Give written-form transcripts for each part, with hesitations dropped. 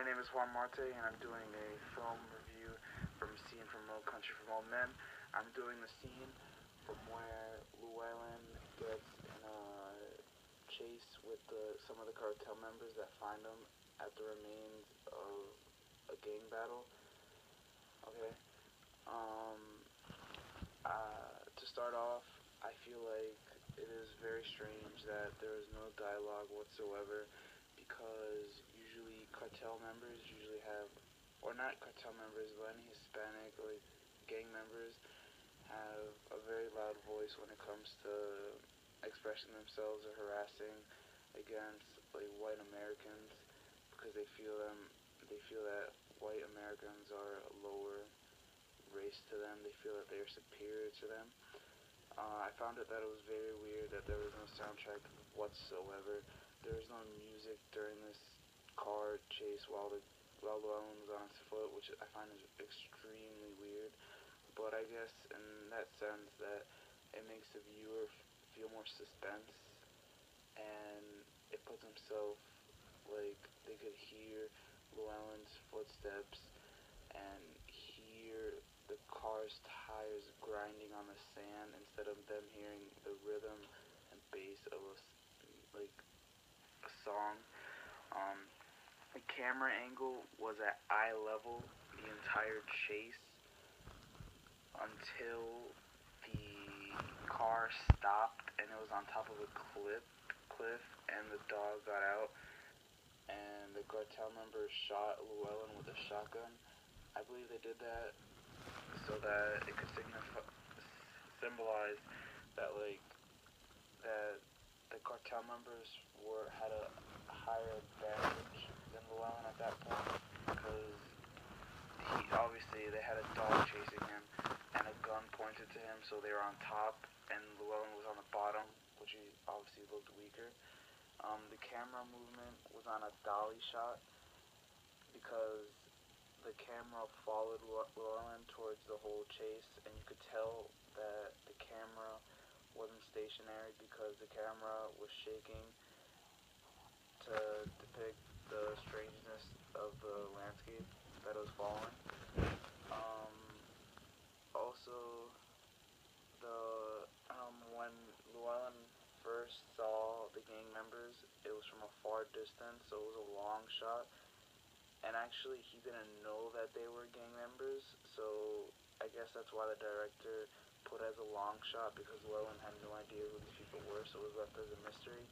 My name is Juan Marte, and I'm doing a film review from a scene from No Country for Old Men. I'm doing the scene from where Llewellyn gets in a chase with some of the cartel members that find him at the remains of a gang battle. Okay. Um, to start off, I feel like it is very strange that there is no dialogue whatsoever, because usually cartel members usually have, or not cartel members, but any Hispanic or gang members have a very loud voice when it comes to expressing themselves or harassing against like white Americans, because they feel that white Americans are a lower race to them. They feel that they are superior to them. I found it that it was very weird that there was no soundtrack whatsoever. There was no music during this car chase while Llewellyn was on his foot, which I find is extremely weird. But I guess in that sense that it makes the viewer feel more suspense, and it puts himself like they could hear Llewellyn's footsteps and hear the car's tires grinding on the sand instead of them hearing the rhythm and bass of a song. Um, the camera angle was at eye level the entire chase until the car stopped and it was on top of a cliff, and the dog got out, and the cartel members shot Llewellyn with a shotgun. I believe they did that so that it could symbolize that that the cartel members had a higher advantage than Llewellyn at that point, because they had a dog chasing him and a gun pointed to him, so they were on top and Llewellyn was on the bottom, which he obviously looked weaker. The camera movement was on a dolly shot, because the camera followed Llewellyn towards the whole chase, and you could tell that the camera wasn't stationary because the camera was shaking to depict the strangeness of the landscape that it was following. Um, Also, when Llewellyn first saw the gang members, it was from a far distance, so it was a long shot. And actually, he didn't know that they were gang members, so I guess that's why the director put it as a long shot, because Llewellyn had no idea who these people were, so it was left as a mystery.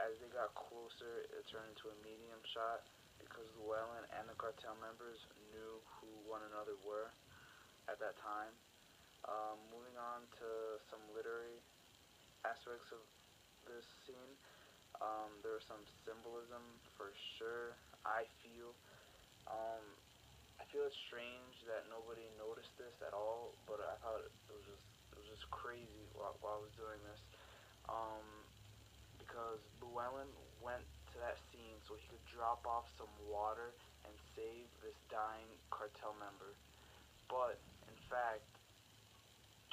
As they got closer, it turned into a medium shot, because Llewellyn and the cartel members knew who one another were at that time. Moving on to some literary aspects of this scene, there was some symbolism for sure. Um, I feel it's strange that nobody noticed this at all, but I thought it was just crazy while I was doing this. Um, because Llewellyn went to that scene so he could drop off some water and save this dying cartel member. But in fact,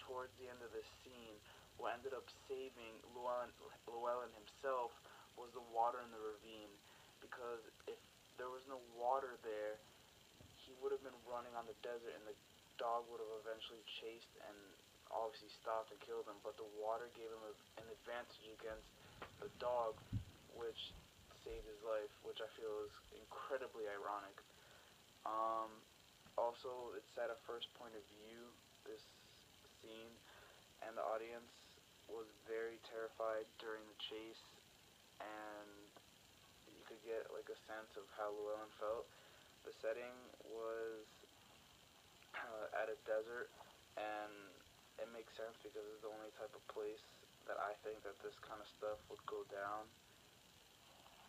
towards the end of this scene, what ended up saving Llewellyn himself was the water in the ravine. Because if there was no water there, he would have been running on the desert, and the dog would have eventually chased and obviously stopped and killed him. But the water gave him an advantage against the dog, which saved his life, which I feel is incredibly ironic. Um, Also, it's at a first point of view, this scene, and the audience was very terrified during the chase, and you could get like a sense of how Llewellyn felt. The setting was at a desert, and it makes sense because it's the only type of place that I think that this kind of stuff would go down.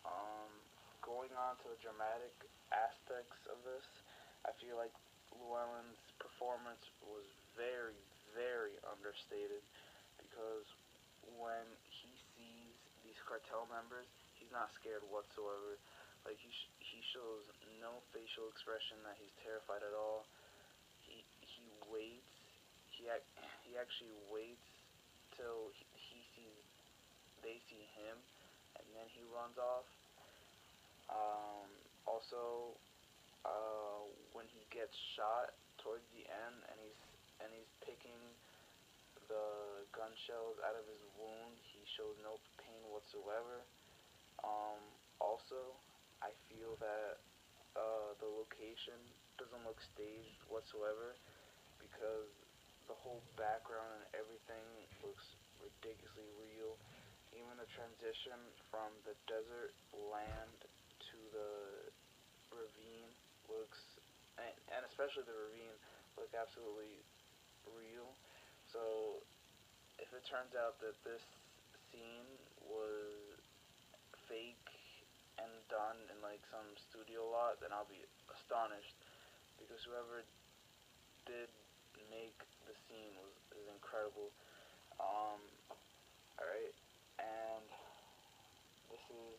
Um, Going on to the dramatic aspects of this, I feel like Llewellyn's performance was very, very understated, because when he sees these cartel members, he's not scared whatsoever. Like he shows no facial expression that he's terrified at all. He waits. He actually waits till he sees they see him, and then he runs off. Also, when he gets shot towards the end, and he's picking the gun shells out of his wound, he shows no pain whatsoever. Um, Also, I feel that the location doesn't look staged whatsoever because the whole background and everything looks ridiculously real. Even the transition from the desert land to the ravine looks, and especially the ravine, look absolutely real. So if it turns out that this scene was fake and done in like some studio lot, then I'll be astonished because whoever did make the scene was is incredible. Um, all right, and this is